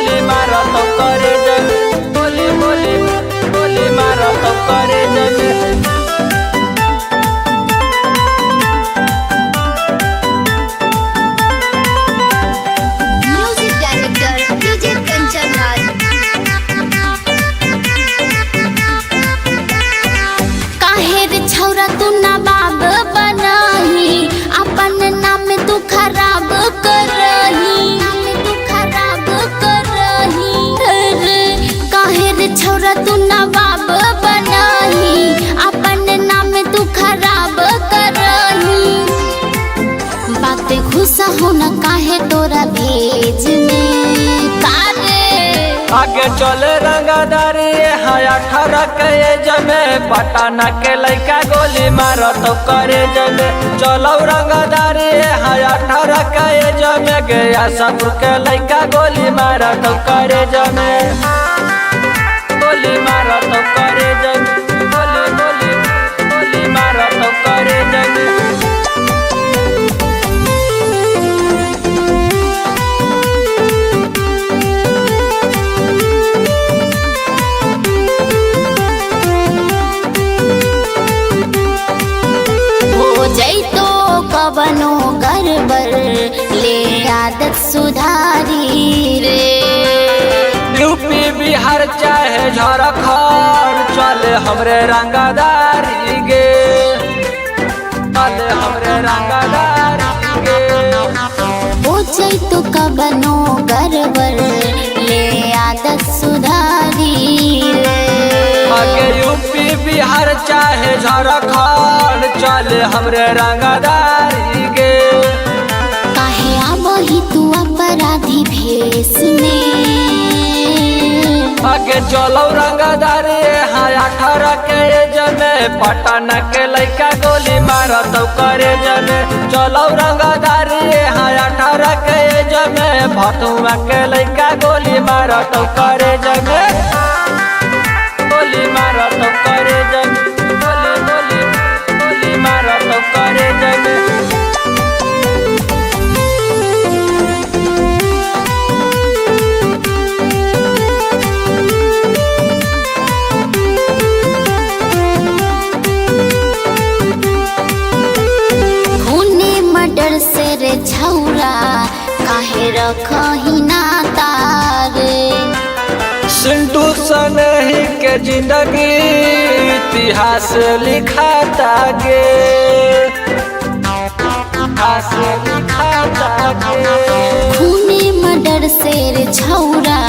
गोली मारा तो करे जमे, गोली गोली गोली मारा तो करे जमे। Music director DJ Kanchan Raj. काहे रे छौरा तू नवाब बनाही, अपन नाम तू खराब करही, नाम तू खराब करही। रे काहे रे छौरा तू नवाब बनाही, अपन नाम तू खराब करही। बातें घुसा होना काहे तोरा भेज में कारे। आगे चले रंगदारी हाय 18 के जमे, पटाना के लइका गोली मारा तो करे जमे। चलो रंगदारी हाय 18 के जमे, गया सब के लइका गोली मारा तो करे जमे, गोली मारा तो करे जमे, गोली गोली गोली मारा तो करे जमे। हो जैतो कवनो गड़बड़ ले आदत सुधारी रे। यूपी बिहार चाहे झारखंड चले हमरे रंगदारी गे, चले हमरे रंगदारी गे। हो जैतो कवनो गड़बड़ ले आदत सुधारी रे। आगे यूपी बिहार चाहे झारखंड चले हमरे रंगदारी गे। काहे आबही तू अपराधी भेष में। आगे चलो रंगदारी हाय 18 के जमे, पटाना के लइका गोली मारा तो करे जमे। चलो रंगदारी हाय 18 के जमे, भतुआ के लइका गोली मारा तो करे जमे, गोली मारा तो करे जमे, गोली गोली गोली मारा तो करे जमे। खूने मर्डर से रे छौरा काहे रखही नाता रे। सिंटू सनही के जिंदगी इतिहास लिखाता गे, इतिहास लिखाता गे। खूने मर्डर से रे छौरा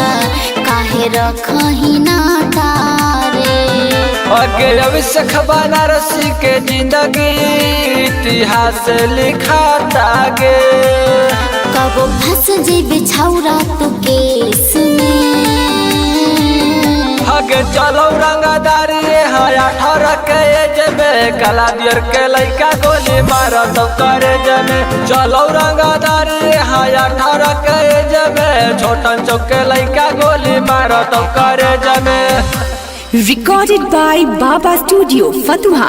काहे रखही नाता रे। आगे अभिषेक बनारसी के जिंदगी इतिहास लिखाता गे। कबो फंस जेबे छौरा तू केस में। आगे चलो रंगदारी हाय 18 के जमे, कला दियर के लइका गोली मारा तो करे जमे। चलो रंगदारी हाय 18 के जमे, छोटन चौक के लइका गोली मारा तो करे जमे। Recorded by Baba Studio, Fatuha.